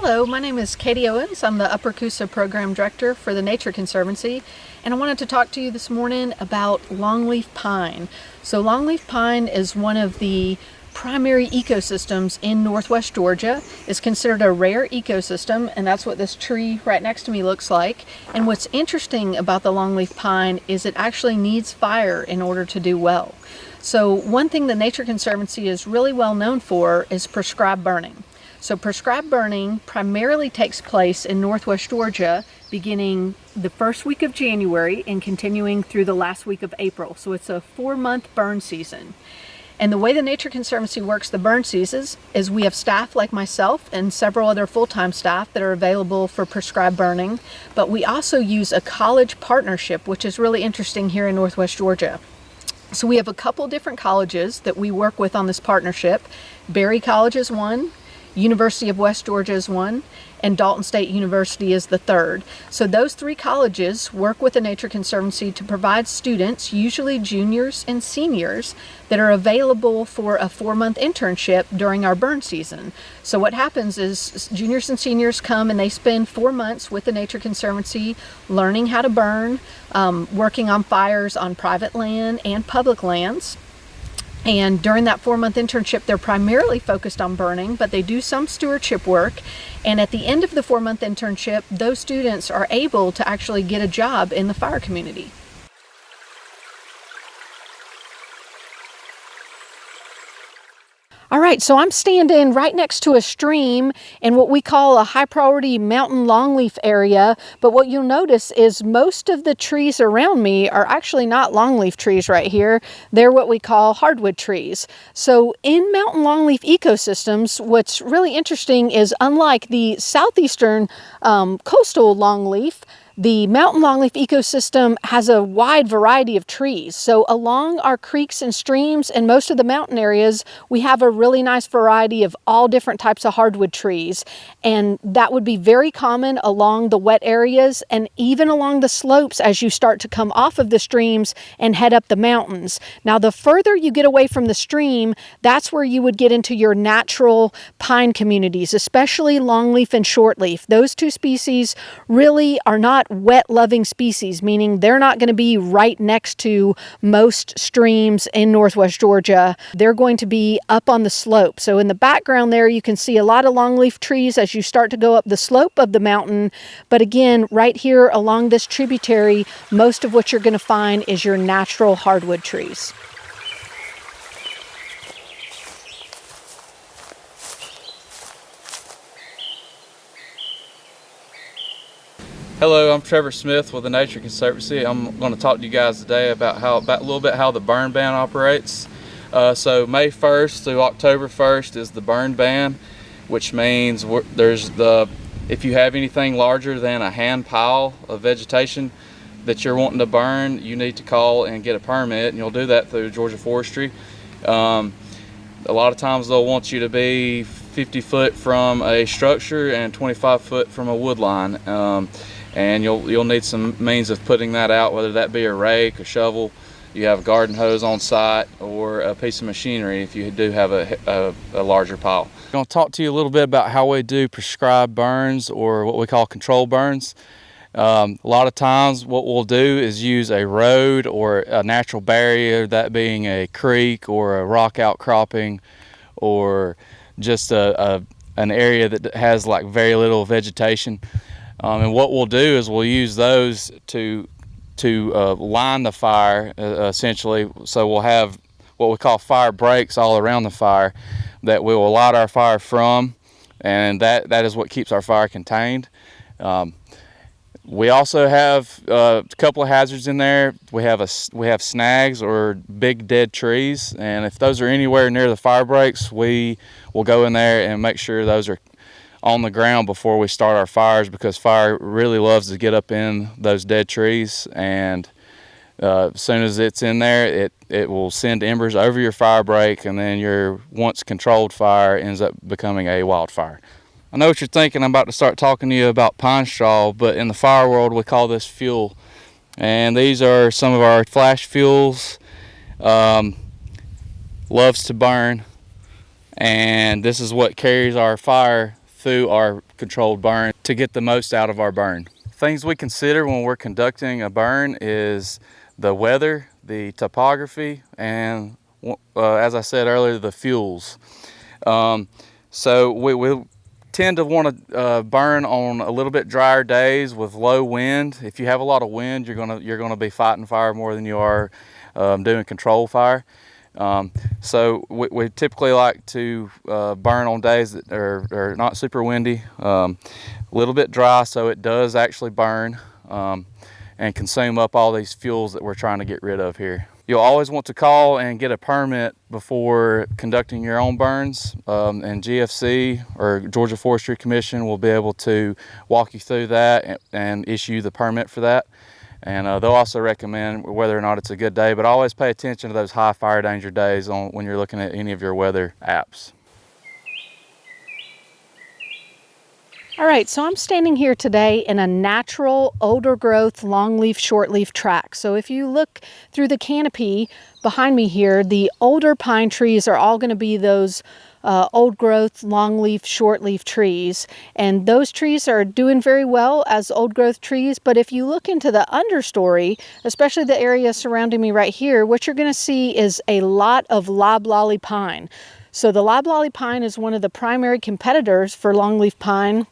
Hello, my name is Katie Owens. I'm the Upper Coosa Program Director for the Nature Conservancy, and I wanted to talk to you this morning about longleaf pine. So longleaf pine is one of the primary ecosystems in northwest Georgia. It's considered a rare ecosystem, and that's what this tree right next to me looks like. And what's interesting about the longleaf pine is it actually needs fire in order to do well. So one thing the Nature Conservancy is really well known for is prescribed burning. So prescribed burning primarily takes place in northwest Georgia beginning the first week of January and continuing through the last week of April. So it's a 4-month burn season. And the way the Nature Conservancy works the burn seasons is we have staff like myself and several other full-time staff that are available for prescribed burning, but we also use a college partnership, which is really interesting here in northwest Georgia. So we have a couple different colleges that we work with on this partnership. Berry College is one, University of West Georgia is one, and Dalton State University is the third. So those three colleges work with the Nature Conservancy to provide students, usually juniors and seniors, that are available for a 4-month internship during our burn season. So what happens is juniors and seniors come and they spend 4 months with the Nature Conservancy learning how to burn, working on fires on private land and public lands. And during that 4-month internship, they're primarily focused on burning, but they do some stewardship work. And at the end of the 4-month internship, those students are able to actually get a job in the fire community. All right, so I'm standing right next to a stream in what we call a high priority mountain longleaf area. But what you'll notice is most of the trees around me are actually not longleaf trees right here. They're what we call hardwood trees. So in mountain longleaf ecosystems, what's really interesting is unlike the southeastern coastal longleaf, the mountain longleaf ecosystem has a wide variety of trees. So along our creeks and streams and most of the mountain areas, we have a really nice variety of all different types of hardwood trees. And that would be very common along the wet areas and even along the slopes as you start to come off of the streams and head up the mountains. Now, the further you get away from the stream, that's where you would get into your natural pine communities, especially longleaf and shortleaf. Those two species really are not wet loving species, meaning they're not going to be right next to most streams in northwest Georgia. They're going to be up on the slope. So in the background there, you can see a lot of longleaf trees as you start to go up the slope of the mountain. But again, right here along this tributary, most of what you're going to find is your natural hardwood trees. Hello, I'm Trevor Smith with the Nature Conservancy. I'm going to talk to you guys today about a little bit how the burn ban operates. So May 1st through October 1st is the burn ban, which means if you have anything larger than a hand pile of vegetation that you're wanting to burn, you need to call and get a permit, and you'll do that through Georgia Forestry. A lot of times they'll want you to be 50 foot from a structure and 25 foot from a wood line. And you'll need some means of putting that out, whether that be a rake, a shovel, you have a garden hose on site, or a piece of machinery if you do have a larger pile. I'm going to talk to you a little bit about how we do prescribed burns, or what we call control burns. A lot of times what we'll do is use a road or a natural barrier, that being a creek or a rock outcropping, or just an area that has like very little vegetation. And what we'll do is we'll use those to line the fire, essentially. So we'll have what we call fire breaks all around the fire that we will light our fire from, and that is what keeps our fire contained. We also have a couple of hazards in there. We have snags or big dead trees, and if those are anywhere near the fire breaks, we will go in there and make sure those are on the ground before we start our fires, because fire really loves to get up in those dead trees, and as soon as it's in there, it will send embers over your fire break, and then your once controlled fire ends up becoming a wildfire. I know what you're thinking. I'm about to start talking to you about pine straw, but in the fire world we call this fuel, and these are some of our flash fuels. Loves to burn, and this is what carries our fire through our controlled burn to get the most out of our burn. Things we consider when we're conducting a burn is the weather, the topography, and as I said earlier, the fuels. So we tend to want to burn on a little bit drier days with low wind. If you have a lot of wind, you're gonna be fighting fire more than you are doing control fire. So we typically like to burn on days that are not super windy, a little bit dry, so it does actually burn and consume up all these fuels that we're trying to get rid of here. You'll always want to call and get a permit before conducting your own burns, and GFC or Georgia Forestry Commission will be able to walk you through that and issue the permit for that. And they'll also recommend whether or not it's a good day, but always pay attention to those high fire danger days when you're looking at any of your weather apps. All right, so I'm standing here today in a natural older growth longleaf shortleaf tract. So if you look through the canopy behind me here, the older pine trees are all going to be those old growth longleaf shortleaf trees, and those trees are doing very well as old growth trees. But if you look into the understory, especially the area surrounding me right here, what you're going to see is a lot of loblolly pine. So the loblolly pine is one of the primary competitors for longleaf pine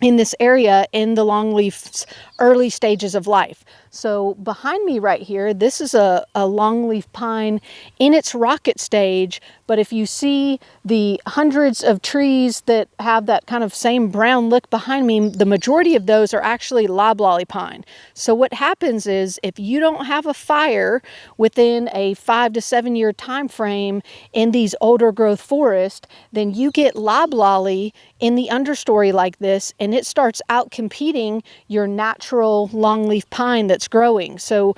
in this area in the longleaf's early stages of life. So behind me right here, this is a longleaf pine in its rocket stage, but if you see the hundreds of trees that have that kind of same brown look behind me, the majority of those are actually loblolly pine. So what happens is if you don't have a fire within a 5 to 7 year time frame in these older growth forests, then you get loblolly in the understory like this, and it starts out competing your natural longleaf pine that's growing. So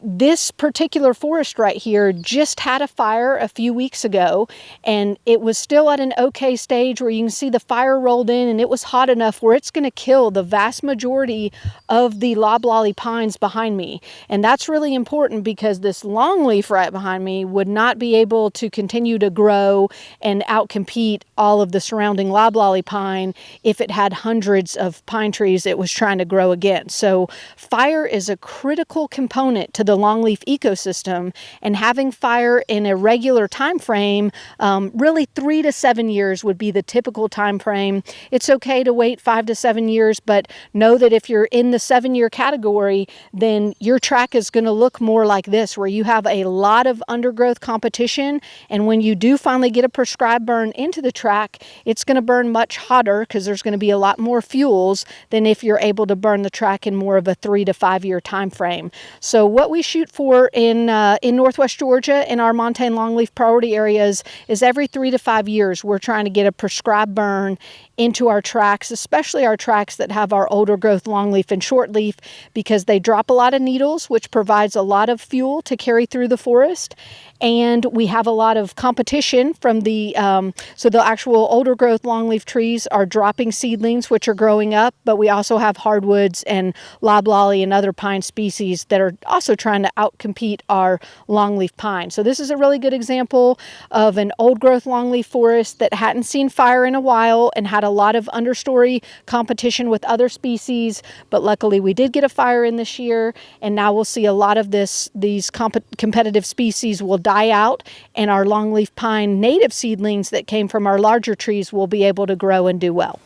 this particular forest right here just had a fire a few weeks ago, and it was still at an okay stage where you can see the fire rolled in, and it was hot enough where it's going to kill the vast majority of the loblolly pines behind me. And that's really important because this longleaf right behind me would not be able to continue to grow and outcompete all of the surrounding loblolly pine if it had hundreds of pine trees it was trying to grow against. So fire is a critical component to the longleaf ecosystem, and having fire in a regular time frame, really 3 to 7 years would be the typical time frame. It's okay to wait 5 to 7 years, but know that if you're in the 7-year category, then your track is going to look more like this, where you have a lot of undergrowth competition, and when you do finally get a prescribed burn into the track, it's going to burn much hotter because there's going to be a lot more fuels than if you're able to burn the track in more of a 3 to 5 year time frame. So what we shoot for in Northwest Georgia in our montane longleaf priority areas is every 3 to 5 years we're trying to get a prescribed burn into our tracks, especially our tracks that have our older growth longleaf and shortleaf, because they drop a lot of needles, which provides a lot of fuel to carry through the forest. And we have a lot of competition from so the actual older growth longleaf trees are dropping seedlings, which are growing up, but we also have hardwoods and loblolly and other pine species that are also trying to outcompete our longleaf pine. So this is a really good example of an old growth longleaf forest that hadn't seen fire in a while and had a lot of understory competition with other species, but luckily we did get a fire in this year, and now we'll see a lot of these competitive species will die out, and our longleaf pine native seedlings that came from our larger trees will be able to grow and do well.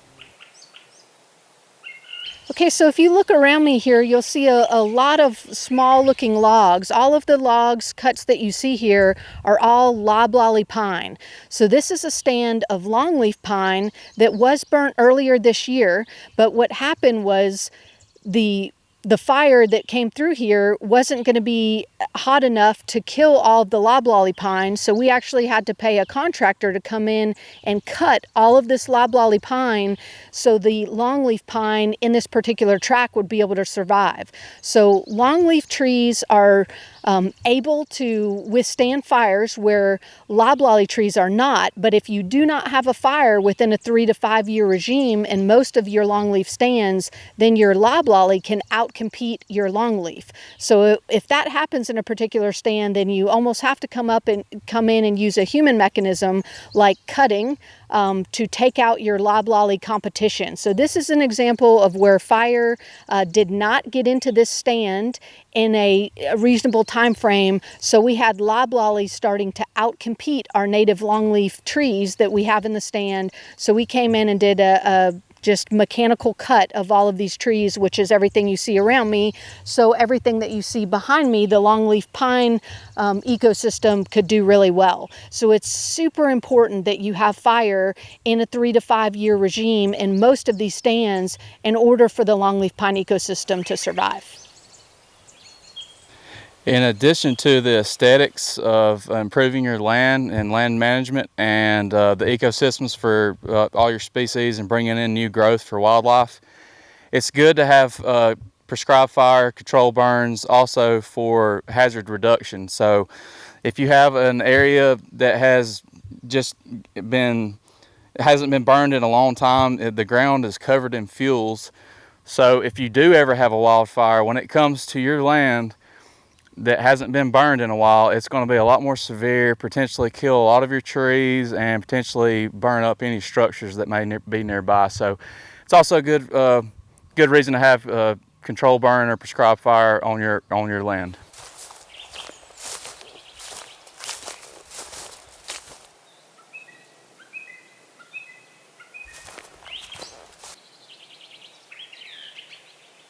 Okay, so if you look around me here, you'll see a lot of small looking logs. All of the logs cuts that you see here are all loblolly pine. So this is a stand of longleaf pine that was burnt earlier this year, but what happened was the fire that came through here wasn't going to be hot enough to kill all of the loblolly pine, so we actually had to pay a contractor to come in and cut all of this loblolly pine so the longleaf pine in this particular tract would be able to survive. So longleaf trees are able to withstand fires where loblolly trees are not. But if you do not have a fire within a 3 to 5 year regime in most of your longleaf stands, then your loblolly can outcompete your longleaf. So if that happens in a particular stand, then you almost have to come in and use a human mechanism like cutting to take out your loblolly competition. So this is an example of where fire did not get into this stand in a reasonable time frame, so we had loblollies starting to outcompete our native longleaf trees that we have in the stand. So we came in and did a just mechanical cut of all of these trees, which is everything you see around me. So everything that you see behind me, the longleaf pine ecosystem, could do really well. So it's super important that you have fire in a 3 to 5 year regime in most of these stands in order for the longleaf pine ecosystem to survive. In addition to the aesthetics of improving your land and land management and the ecosystems for all your species and bringing in new growth for wildlife, it's good to have prescribed fire control burns also for hazard reduction. So if you have an area that hasn't been burned in a long time, the ground is covered in fuels. So if you do ever have a wildfire, when it comes to your land that hasn't been burned in a while, it's going to be a lot more severe, potentially kill a lot of your trees and potentially burn up any structures that may be nearby. So it's also a good reason to have control burn or prescribed fire on your land.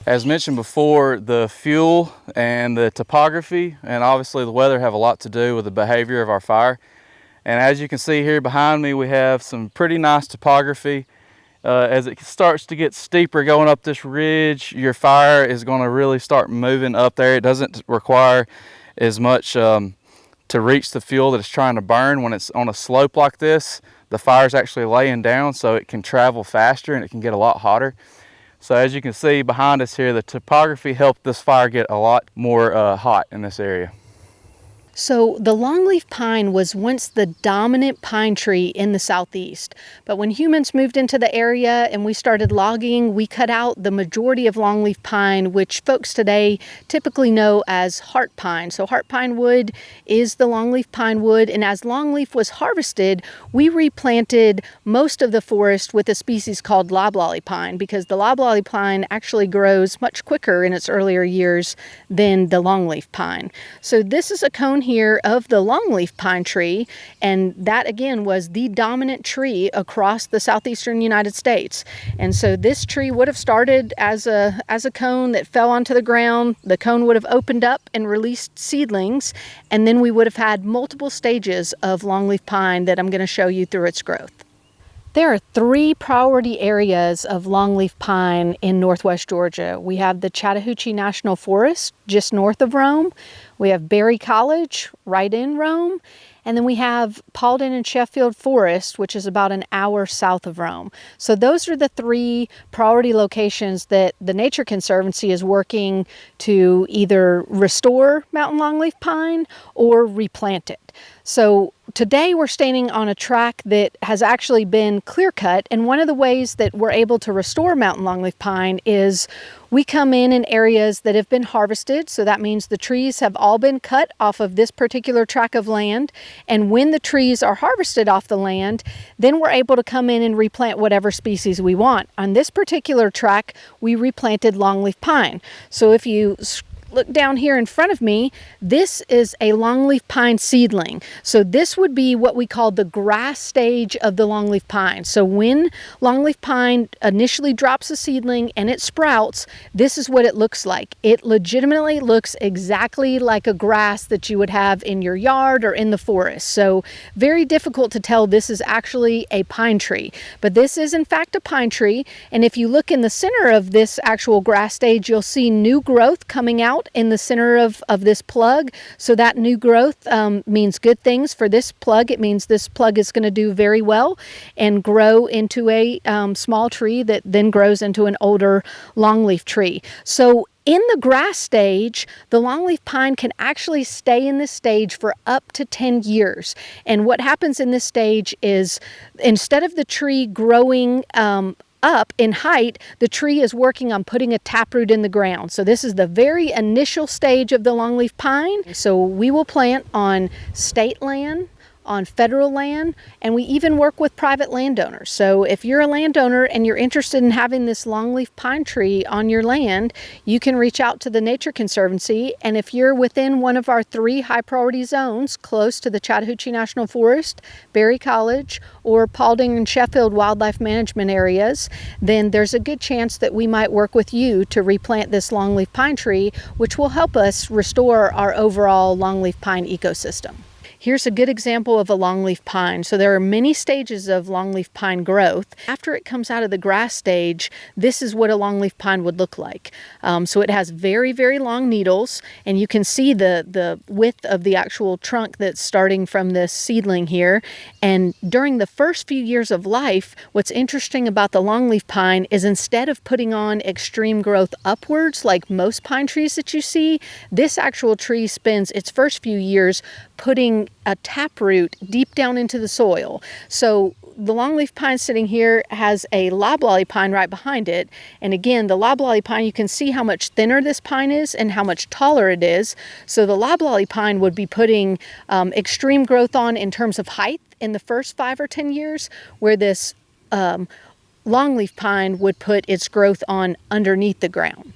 As mentioned before, the fuel and the topography and obviously the weather have a lot to do with the behavior of our fire. And as you can see here behind me, we have some pretty nice topography. As it starts to get steeper going up this ridge, your fire is going to really start moving up there. It doesn't require as much to reach the fuel that it's trying to burn. When it's on a slope like this, the fire is actually laying down, so it can travel faster and it can get a lot hotter. So as you can see behind us here, the topography helped this fire get a lot more hot in this area. So the longleaf pine was once the dominant pine tree in the southeast, but when humans moved into the area and we started logging, we cut out the majority of longleaf pine, which folks today typically know as heart pine. So heart pine wood is the longleaf pine wood, and as longleaf was harvested, we replanted most of the forest with a species called loblolly pine, because the loblolly pine actually grows much quicker in its earlier years than the longleaf pine. So this is a cone here of the longleaf pine tree, and that again was the dominant tree across the southeastern United States. And so this tree would have started as a cone that fell onto the ground. The cone would have opened up and released seedlings, and then we would have had multiple stages of longleaf pine that I'm going to show you through its growth. There are 3 priority areas of longleaf pine in northwest Georgia. We have the Chattahoochee National Forest just north of Rome. We have Berry College right in Rome. And then we have Paulden and Sheffield Forest, which is about an hour south of Rome. So those are the 3 priority locations that the Nature Conservancy is working to either restore mountain longleaf pine or replant it. So today we're standing on a track that has actually been clear cut, and one of the ways that we're able to restore mountain longleaf pine is we come in areas that have been harvested. So that means the trees have all been cut off of this particular tract of land, and when the trees are harvested off the land, then we're able to come in and replant whatever species we want. On this particular tract, we replanted longleaf pine. So if you look down here in front of me, this is a longleaf pine seedling. So this would be what we call the grass stage of the longleaf pine. So when longleaf pine initially drops a seedling and it sprouts, this is what it looks like. It legitimately looks exactly like a grass that you would have in your yard or in the forest. So very difficult to tell this is actually a pine tree, but this is in fact a pine tree. And if you look in the center of this actual grass stage, you'll see new growth coming out in the center of this plug. So that new growth means good things for this plug. It means this plug is going to do very well and grow into a small tree that then grows into an older longleaf tree. So In the grass stage, the longleaf pine can actually stay in this stage for up to 10 years. And what happens in this stage is, instead of the tree growing up in height, the tree is working on putting a taproot in the ground. So this is the very initial stage of the longleaf pine. So we will plant on state land, on federal land, and we even work with private landowners. So if you're a landowner and you're interested in having this longleaf pine tree on your land, you can reach out to the Nature Conservancy. And if you're within one of our 3 high priority zones close to the Chattahoochee National Forest, Berry College, or Paulding and Sheffield Wildlife Management areas, then there's a good chance that we might work with you to replant this longleaf pine tree, which will help us restore our overall longleaf pine ecosystem. Here's a good example of a longleaf pine. So there are many stages of longleaf pine growth. After it comes out of the grass stage, this is what a longleaf pine would look like. So it has very, very long needles, and you can see the width of the actual trunk that's starting from this seedling here. And during the first few years of life, what's interesting about the longleaf pine is, instead of putting on extreme growth upwards like most pine trees that you see, this actual tree spends its first few years putting a taproot deep down into the soil. So the longleaf pine sitting here has a loblolly pine right behind it. And again, the loblolly pine, you can see how much thinner this pine is and how much taller it is. So the loblolly pine would be putting extreme growth on in terms of height in the first 5 or 10 years, where this longleaf pine would put its growth on underneath the ground.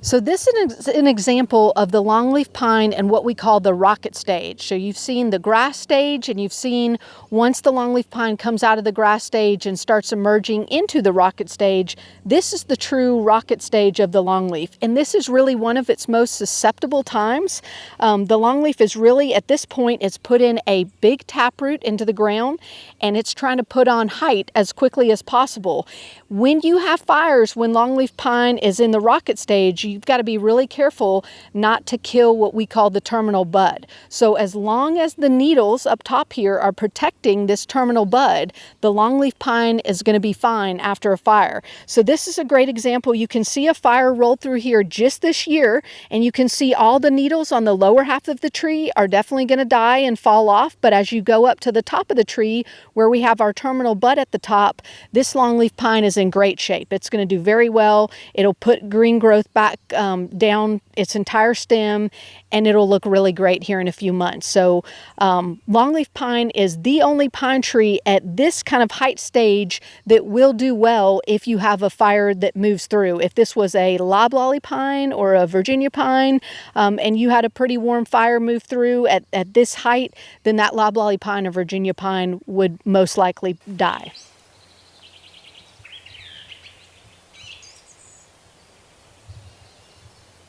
So this is an example of the longleaf pine and what we call the rocket stage. So you've seen the grass stage, and you've seen once the longleaf pine comes out of the grass stage and starts emerging into the rocket stage, this is the true rocket stage of the longleaf. And this is really one of its most susceptible times. The longleaf is really, at this point, it's put in a big taproot into the ground, and it's trying to put on height as quickly as possible. When you have fires, when longleaf pine is in the rocket stage, you've got to be really careful not to kill what we call the terminal bud. So as long as the needles up top here are protecting this terminal bud, the longleaf pine is going to be fine after a fire. So this is a great example. You can see a fire roll through here just this year, and you can see all the needles on the lower half of the tree are definitely going to die and fall off. But as you go up to the top of the tree, where we have our terminal bud at the top, this longleaf pine is in great shape. It's going to do very well. It'll put green growth back down its entire stem, and it'll look really great here in a few months. So longleaf pine is the only pine tree at this kind of height stage that will do well if you have a fire that moves through. If this was a loblolly pine or a Virginia pine, and you had a pretty warm fire move through at this height, then that loblolly pine or Virginia pine would most likely die.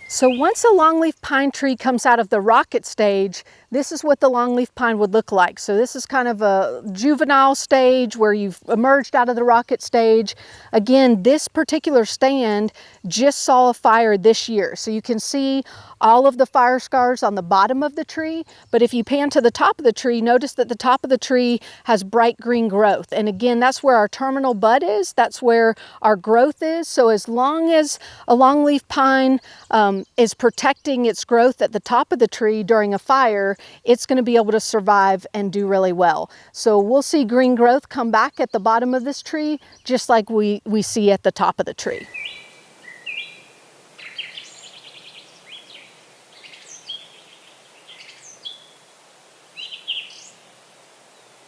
So once a longleaf pine tree comes out of the rocket stage, this is what the longleaf pine would look like. So this is kind of a juvenile stage where you've emerged out of the rocket stage. Again, this particular stand just saw a fire this year. So you can see all of the fire scars on the bottom of the tree. But if you pan to the top of the tree, notice that the top of the tree has bright green growth. And again, that's where our terminal bud is. That's where our growth is. So as long as a longleaf pine is protecting its growth at the top of the tree during a fire, it's going to be able to survive and do really well. So we'll see green growth come back at the bottom of this tree, just like we see at the top of the tree.